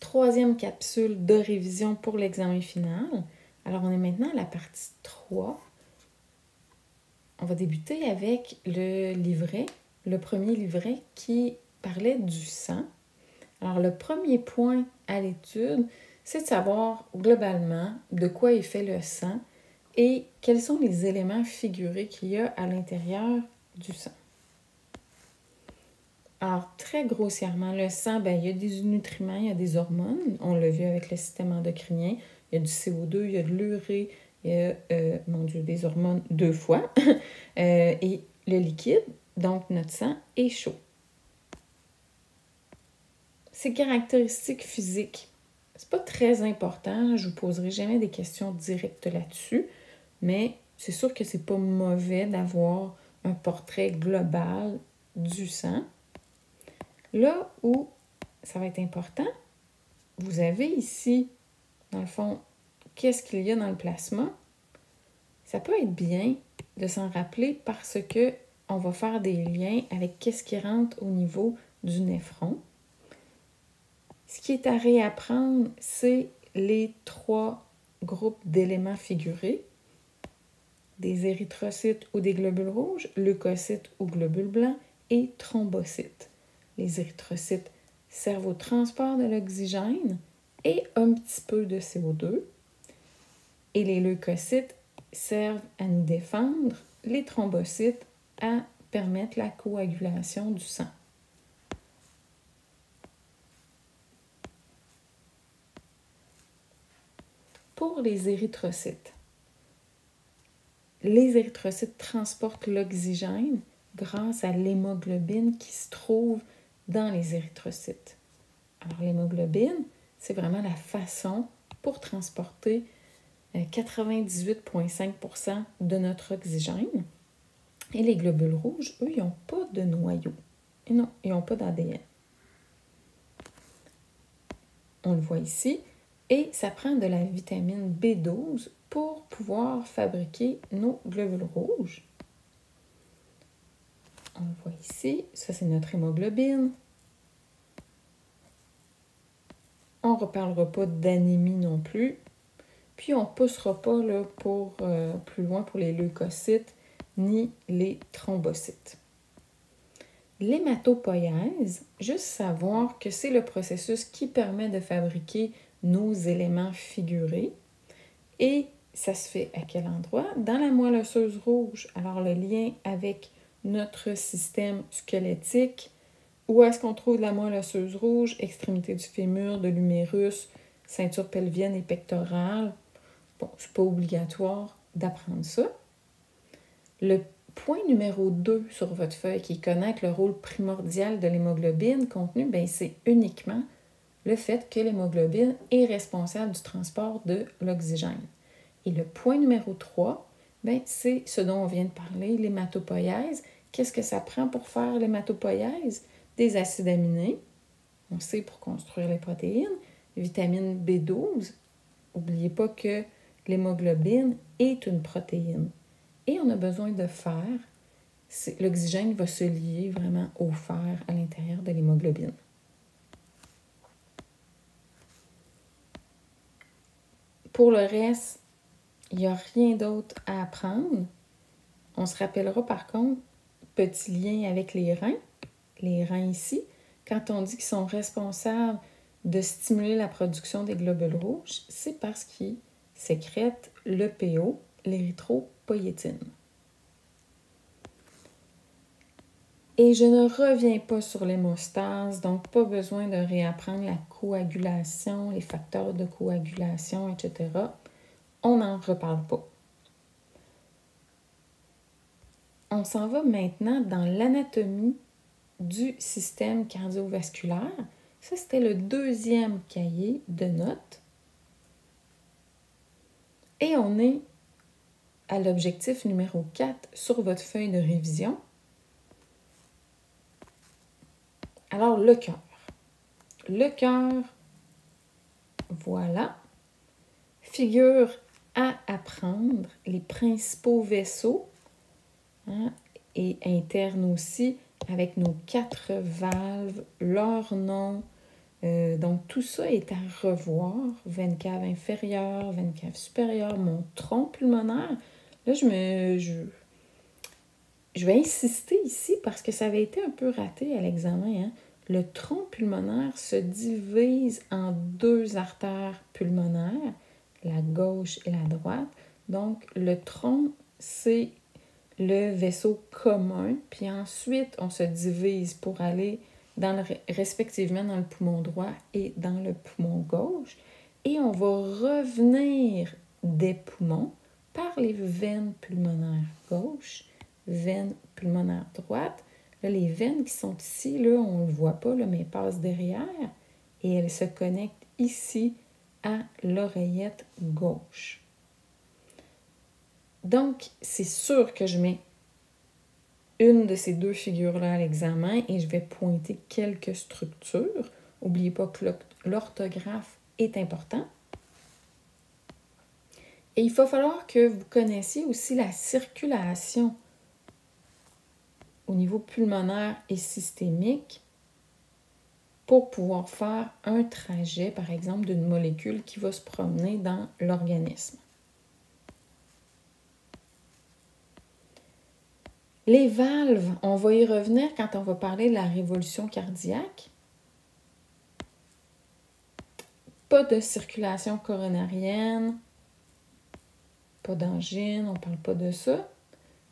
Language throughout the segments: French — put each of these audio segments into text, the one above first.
troisième capsule de révision pour l'examen final. Alors, on est maintenant à la partie 3. On va débuter avec le livret, le premier livret qui parlait du sang. Alors, le premier point à l'étude, c'est de savoir globalement de quoi est fait le sang et quels sont les éléments figurés qu'il y a à l'intérieur du sang. Alors, très grossièrement, le sang, il y a des nutriments, il y a des hormones. On l'a vu avec le système endocrinien. Il y a du CO2, il y a de l'urée, il y a, des hormones 2 fois. Et le liquide, donc notre sang, est chaud. Ses caractéristiques physiques, c'est pas très important. Je vous poserai jamais des questions directes là-dessus. Mais c'est sûr que c'est pas mauvais d'avoir un portrait global du sang. Là où ça va être important, vous avez ici, dans le fond, qu'est-ce qu'il y a dans le plasma. Ça peut être bien de s'en rappeler parce que on va faire des liens avec qu'est-ce qui rentre au niveau du néphron. Ce qui est à réapprendre, c'est les 3 groupes d'éléments figurés. Des érythrocytes ou des globules rouges, leucocytes ou globules blancs et thrombocytes. Les érythrocytes servent au transport de l'oxygène et un petit peu de CO2. Et les leucocytes servent à nous défendre, les thrombocytes à permettre la coagulation du sang. Pour les érythrocytes transportent l'oxygène grâce à l'hémoglobine qui se trouve dans les érythrocytes. Alors l'hémoglobine, c'est vraiment la façon pour transporter 98,5% de notre oxygène. Et les globules rouges, eux, ils n'ont pas de noyau. Et non, ils n'ont pas d'ADN. On le voit ici. Et ça prend de la vitamine B12 pour pouvoir fabriquer nos globules rouges. On le voit ici. Ça, c'est notre hémoglobine. On ne reparlera pas d'anémie non plus. Puis, on ne poussera pas là, plus loin pour les leucocytes ni les thrombocytes. L'hématopoïèse, juste savoir que c'est le processus qui permet de fabriquer nos éléments figurés. Et ça se fait à quel endroit? Dans la moelle osseuse rouge. Alors, le lien avec notre système squelettique. Où est-ce qu'on trouve la moelle osseuse rouge? Extrémité du fémur, de l'humérus, ceinture pelvienne et pectorale. Bon, c'est pas obligatoire d'apprendre ça. Le point numéro 2 sur votre feuille qui connaît le rôle primordial de l'hémoglobine contenu, c'est uniquement le fait que l'hémoglobine est responsable du transport de l'oxygène. Et le point numéro 3, c'est ce dont on vient de parler, l'hématopoïèse. Qu'est-ce que ça prend pour faire l'hématopoïèse? Des acides aminés, on sait pour construire les protéines, vitamine B12. N'oubliez pas que l'hémoglobine est une protéine. Et on a besoin de fer. L'oxygène va se lier vraiment au fer à l'intérieur de l'hémoglobine. Pour le reste, il n'y a rien d'autre à apprendre. On se rappellera par contre, petit lien avec les reins ici, quand on dit qu'ils sont responsables de stimuler la production des globules rouges, c'est parce qu'ils sécrètent l'EPO, l'érythropoïétine. Et je ne reviens pas sur l'hémostase, donc pas besoin de réapprendre la coagulation, les facteurs de coagulation, etc. On n'en reparle pas. On s'en va maintenant dans l'anatomie du système cardiovasculaire. Ça, c'était le 2e cahier de notes. Et on est à l'objectif numéro 4 sur votre feuille de révision. Alors, le cœur. Le cœur, voilà, figure à apprendre les principaux vaisseaux et interne aussi avec nos 4 valves, leur nom, donc tout ça est à revoir. Veine cave inférieure, veine cave supérieure, mon tronc pulmonaire. Là, je vais insister ici parce que ça avait été un peu raté à l'examen. Hein? Le tronc pulmonaire se divise en deux artères pulmonaires, la gauche et la droite. Donc, le tronc, c'est le vaisseau commun, puis ensuite, on se divise pour aller respectivement dans le poumon droit et dans le poumon gauche. Et on va revenir des poumons par les veines pulmonaires gauche, veine pulmonaire droite. Là, les veines qui sont ici, là, on ne le voit pas, là, mais elles passent derrière et elles se connectent ici à l'oreillette gauche. Donc, c'est sûr que je mets une de ces deux figures-là à l'examen et je vais pointer quelques structures. N'oubliez pas que l'orthographe est important. Et il va falloir que vous connaissiez aussi la circulation au niveau pulmonaire et systémique pour pouvoir faire un trajet, par exemple, d'une molécule qui va se promener dans l'organisme. Les valves, on va y revenir quand on va parler de la révolution cardiaque. Pas de circulation coronarienne, pas d'angine, on ne parle pas de ça.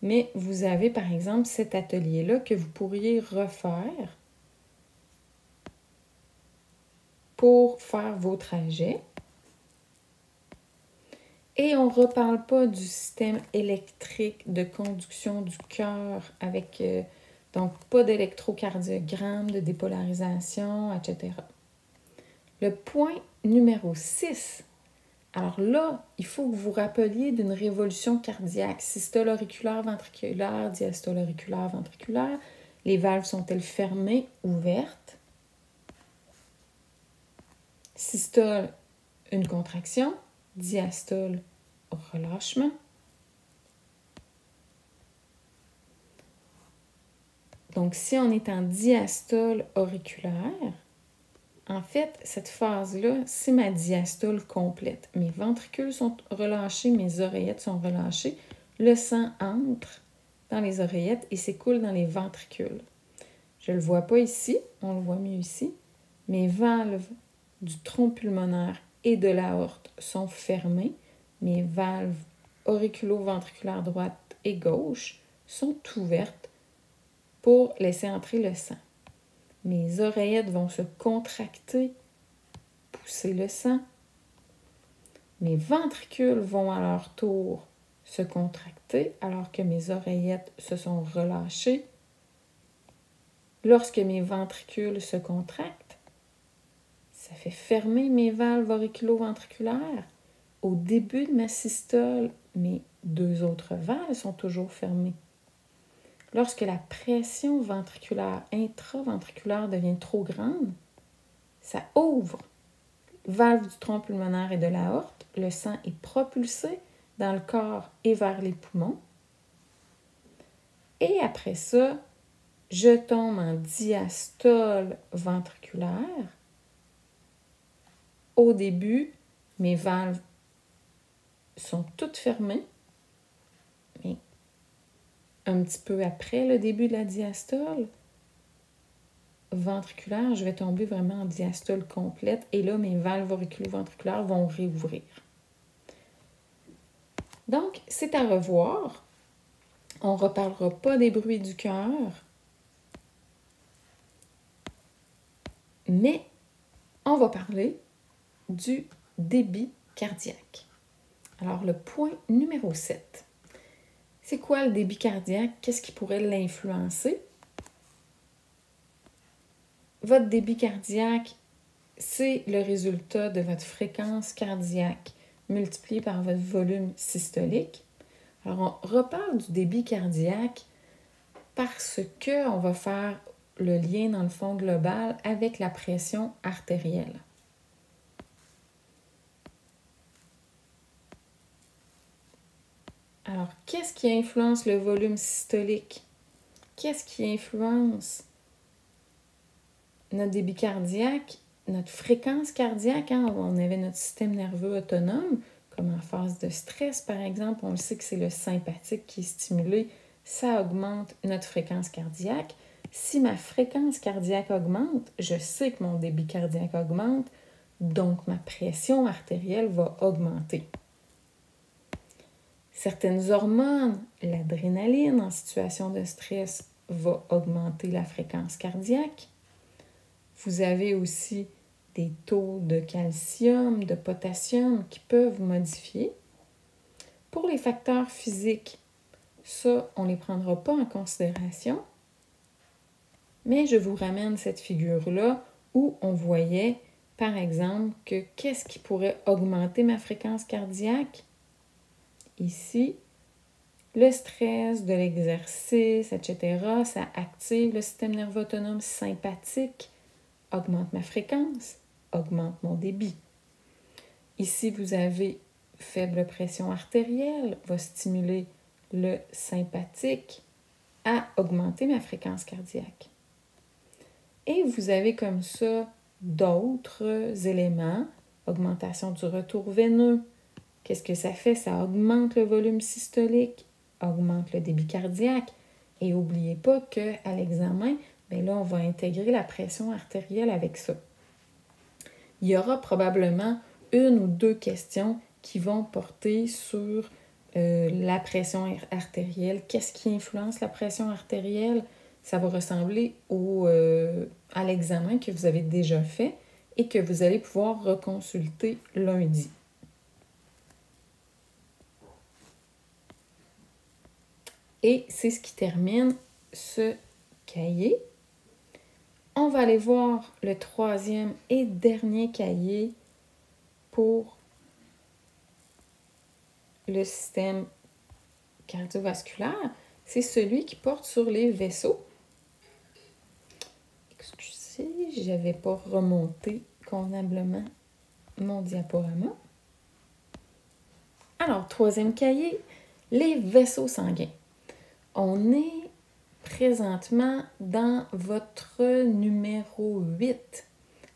Mais vous avez, par exemple, cet atelier-là que vous pourriez refaire pour faire vos trajets. Et on ne reparle pas du système électrique de conduction du cœur avec, donc, pas d'électrocardiogramme, de dépolarisation, etc. Le point numéro 6. Alors là, il faut que vous rappeliez d'une révolution cardiaque. Systole auriculaire, ventriculaire, diastole auriculaire, ventriculaire. Les valves sont-elles fermées, ouvertes? Systole, une contraction. Diastole, relâchement. Donc, si on est en diastole auriculaire, en fait, cette phase-là, c'est ma diastole complète. Mes ventricules sont relâchés, mes oreillettes sont relâchées. Le sang entre dans les oreillettes et s'écoule dans les ventricules. Je ne le vois pas ici, on le voit mieux ici. Mes valves du tronc pulmonaire et de l'aorte sont fermées. Mes valves auriculo-ventriculaires droite et gauche sont ouvertes pour laisser entrer le sang. Mes oreillettes vont se contracter, pousser le sang. Mes ventricules vont à leur tour se contracter alors que mes oreillettes se sont relâchées. Lorsque mes ventricules se contractent, ça fait fermer mes valves auriculo-ventriculaires. Au début de ma systole, mes deux autres valves sont toujours fermées. Lorsque la pression ventriculaire intraventriculaire devient trop grande, ça ouvre valve du tronc pulmonaire et de l'aorte. Le sang est propulsé dans le corps et vers les poumons. Et après ça, je tombe en diastole ventriculaire. Au début, mes valves sont toutes fermées. Mais un petit peu après le début de la diastole ventriculaire, je vais tomber vraiment en diastole complète. Et là, mes valves auriculo-ventriculaires vont réouvrir. Donc, c'est à revoir. On ne reparlera pas des bruits du cœur. Mais on va parler du débit cardiaque. Alors, le point numéro 7. C'est quoi le débit cardiaque? Qu'est-ce qui pourrait l'influencer? Votre débit cardiaque, c'est le résultat de votre fréquence cardiaque multipliée par votre volume systolique. Alors, on reparle du débit cardiaque parce qu'on va faire le lien dans le fond global avec la pression artérielle. Alors, qu'est-ce qui influence le volume systolique? Qu'est-ce qui influence notre débit cardiaque? notre fréquence cardiaque, hein, on avait notre système nerveux autonome, comme en phase de stress, par exemple, on le sait que c'est le sympathique qui est stimulé, ça augmente notre fréquence cardiaque. Si ma fréquence cardiaque augmente, je sais que mon débit cardiaque augmente, donc ma pression artérielle va augmenter. Certaines hormones, l'adrénaline en situation de stress va augmenter la fréquence cardiaque. Vous avez aussi des taux de calcium, de potassium qui peuvent modifier. Pour les facteurs physiques, ça, on ne les prendra pas en considération. Mais je vous ramène cette figure-là où on voyait, par exemple, que qu'est-ce qui pourrait augmenter ma fréquence cardiaque? Ici, le stress de l'exercice, etc., ça active le système nerveux autonome sympathique, augmente ma fréquence, augmente mon débit. Ici, vous avez faible pression artérielle, va stimuler le sympathique à augmenter ma fréquence cardiaque. Et vous avez comme ça d'autres éléments, augmentation du retour veineux. Qu'est-ce que ça fait? Ça augmente le volume systolique, augmente le débit cardiaque. Et n'oubliez pas qu'à l'examen, bien là, on va intégrer la pression artérielle avec ça. Il y aura probablement une ou deux questions qui vont porter sur la pression artérielle. Qu'est-ce qui influence la pression artérielle? Ça va ressembler à l'examen que vous avez déjà fait et que vous allez pouvoir reconsulter lundi. Et c'est ce qui termine ce cahier. On va aller voir le troisième et dernier cahier pour le système cardiovasculaire. C'est celui qui porte sur les vaisseaux. Excusez, je n'avais pas remonté convenablement mon diaporama. Alors, troisième cahier, les vaisseaux sanguins. On est présentement dans votre numéro 8.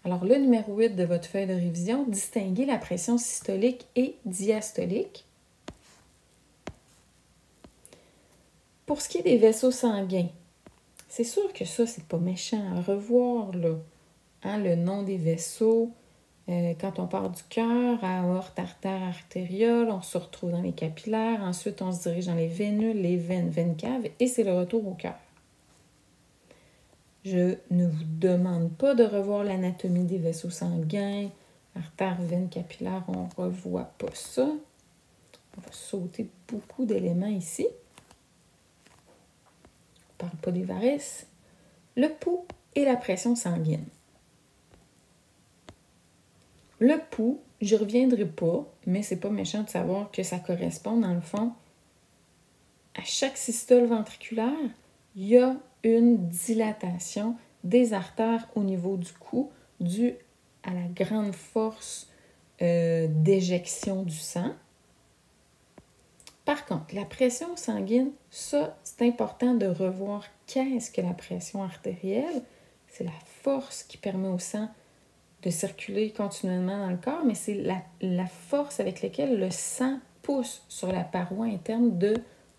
Alors, le numéro 8 de votre feuille de révision, distinguez la pression systolique et diastolique. Pour ce qui est des vaisseaux sanguins, c'est sûr que ça, c'est pas méchant à revoir, là. Hein, le nom des vaisseaux, quand on part du cœur, aorte, artère, artériole, on se retrouve dans les capillaires, ensuite on se dirige dans les vénules, les veines, veines caves, et c'est le retour au cœur. Je ne vous demande pas de revoir l'anatomie des vaisseaux sanguins, artères, veines, capillaires, on ne revoit pas ça. On va sauter beaucoup d'éléments ici. On ne parle pas des varices. Le pouls et la pression sanguine. Le pouls, je ne reviendrai pas, mais c'est pas méchant de savoir que ça correspond, dans le fond, à chaque systole ventriculaire, il y a une dilatation des artères au niveau du cou due à la grande force d'éjection du sang. Par contre, la pression sanguine, ça, c'est important de revoir qu'est-ce que la pression artérielle. C'est la force qui permet au sang de circuler continuellement dans le corps, mais c'est la force avec laquelle le sang pousse sur la paroi interne de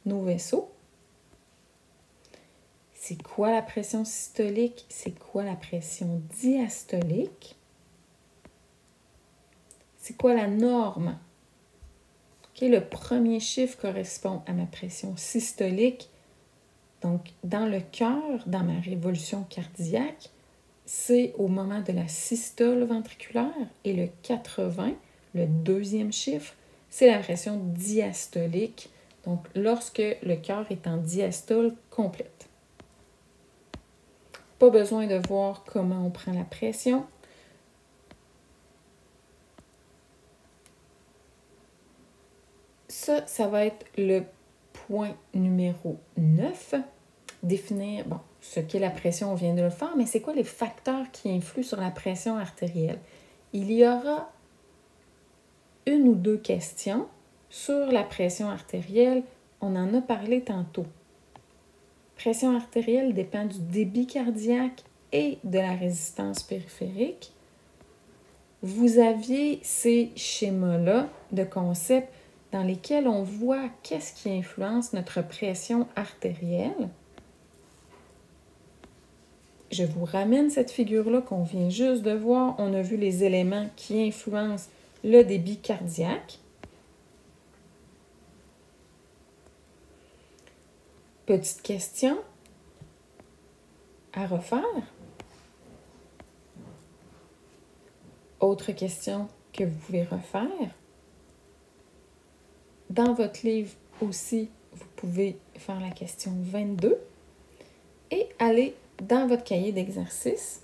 nos vaisseaux. C'est quoi la pression systolique? C'est quoi la pression diastolique? C'est quoi la norme? Okay, le premier chiffre correspond à ma pression systolique. Donc, dans le cœur, dans ma révolution cardiaque, c'est au moment de la systole ventriculaire. Et le 80, le deuxième chiffre, c'est la pression diastolique. Donc, lorsque le cœur est en diastole complète. Pas besoin de voir comment on prend la pression. Ça va être le point numéro 9. Définir, ce qu'est la pression, on vient de le faire, mais c'est quoi les facteurs qui influent sur la pression artérielle? Il y aura une ou deux questions sur la pression artérielle. On en a parlé tantôt. Pression artérielle dépend du débit cardiaque et de la résistance périphérique. vous aviez ces schémas-là de concepts dans lesquels on voit qu'est-ce qui influence notre pression artérielle. Je vous ramène cette figure-là qu'on vient juste de voir. On a vu les éléments qui influencent le débit cardiaque. Petite question à refaire. Autre question que vous pouvez refaire. Dans votre livre aussi, vous pouvez faire la question 22 et aller dans votre cahier d'exercice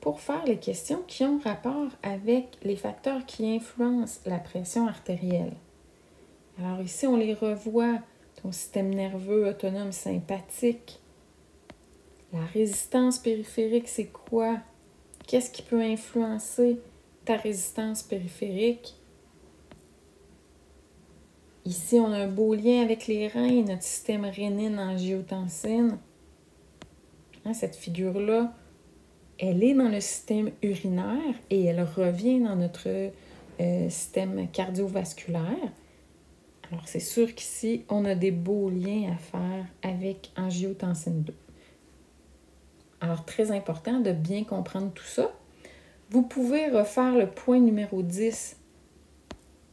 pour faire les questions qui ont rapport avec les facteurs qui influencent la pression artérielle. Alors ici, on les revoit. Ton système nerveux autonome sympathique. La résistance périphérique, c'est quoi? Qu'est-ce qui peut influencer ta résistance périphérique? Ici, on a un beau lien avec les reins et notre système rénine-angiotensine. Cette figure-là, elle est dans le système urinaire et elle revient dans notre système cardiovasculaire. Alors, c'est sûr qu'ici, on a des beaux liens à faire avec angiotensine 2. Alors, très important de bien comprendre tout ça. Vous pouvez refaire le point numéro 10.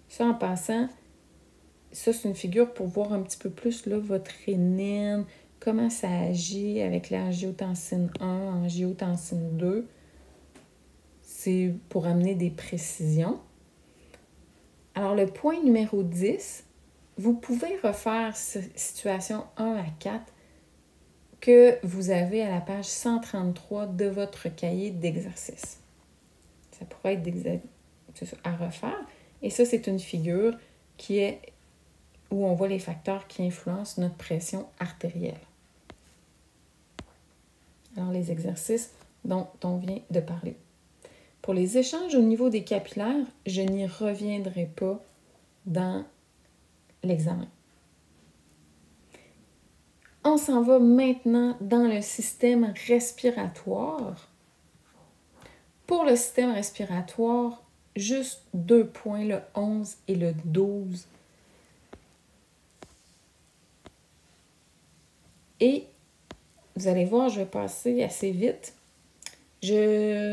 Ça, en passant, ça, c'est une figure pour voir un petit peu plus là, votre rénine, comment ça agit avec l'angiotensine 1, angiotensine 2. C'est pour amener des précisions. Alors, le point numéro 10, vous pouvez refaire situation 1 à 4 que vous avez à la page 133 de votre cahier d'exercice. Ça pourrait être à refaire. Et ça, c'est une figure qui est où on voit les facteurs qui influencent notre pression artérielle. Alors, les exercices dont on vient de parler. Pour les échanges au niveau des capillaires, je n'y reviendrai pas dans l'examen. On s'en va maintenant dans le système respiratoire. Pour le système respiratoire, juste 2 points, le 11 et le 12. Et vous allez voir, je vais passer assez vite. Je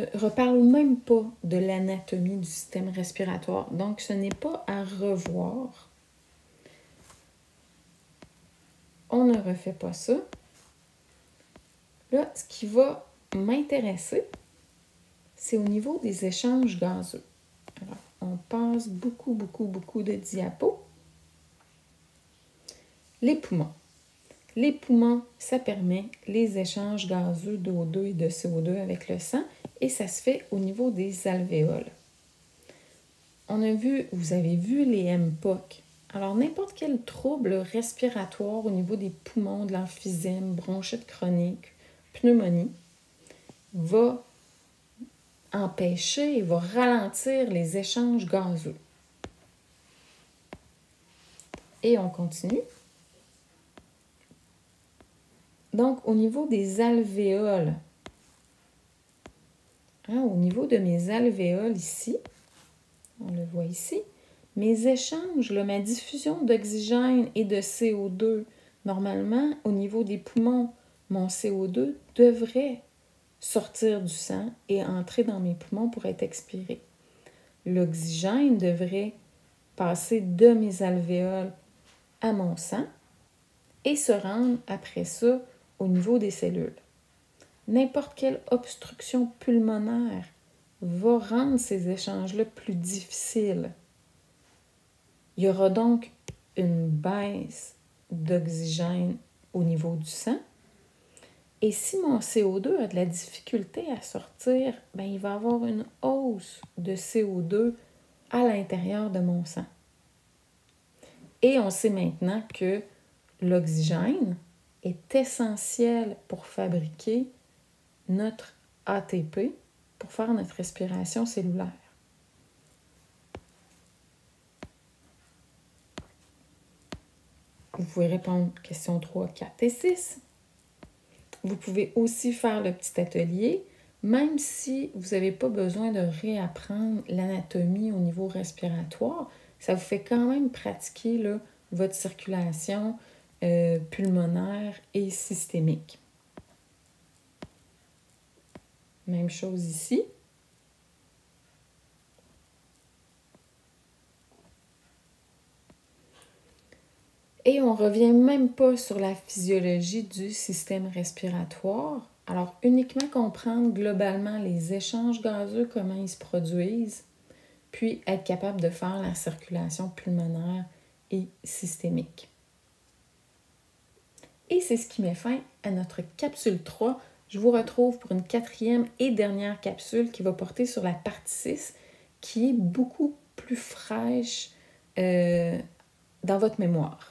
ne reparle même pas de l'anatomie du système respiratoire. Donc, ce n'est pas à revoir. On ne refait pas ça. Là, ce qui va m'intéresser, c'est au niveau des échanges gazeux. Alors, on passe beaucoup de diapos. Les poumons. Les poumons, ça permet les échanges gazeux d'O2 et de CO2 avec le sang et ça se fait au niveau des alvéoles. Vous avez vu les MPOC. Alors, n'importe quel trouble respiratoire au niveau des poumons, de l'emphysème, bronchite chronique, pneumonie, va empêcher et va ralentir les échanges gazeux. Et on continue. Donc, au niveau des alvéoles, au niveau de mes alvéoles ici, on le voit ici, mes échanges, ma diffusion d'oxygène et de CO2, normalement, au niveau des poumons, mon CO2 devrait sortir du sang et entrer dans mes poumons pour être expiré. L'oxygène devrait passer de mes alvéoles à mon sang et se rendre après ça au niveau des cellules. N'importe quelle obstruction pulmonaire va rendre ces échanges-là plus difficiles. Il y aura donc une baisse d'oxygène au niveau du sang. Et si mon CO2 a de la difficulté à sortir, il va y avoir une hausse de CO2 à l'intérieur de mon sang. Et on sait maintenant que l'oxygène est essentiel pour fabriquer notre ATP, pour faire notre respiration cellulaire. Vous pouvez répondre questions 3, 4 et 6. Vous pouvez aussi faire le petit atelier même si vous n'avez pas besoin de réapprendre l'anatomie au niveau respiratoire, ça vous fait quand même pratiquer là, votre circulation pulmonaire et systémique. Même chose ici. Et on ne revient même pas sur la physiologie du système respiratoire. Alors, uniquement comprendre globalement les échanges gazeux, comment ils se produisent, puis être capable de faire la circulation pulmonaire et systémique. Et c'est ce qui met fin à notre capsule 3. Je vous retrouve pour une 4e et dernière capsule qui va porter sur la partie 6, qui est beaucoup plus fraîche dans votre mémoire.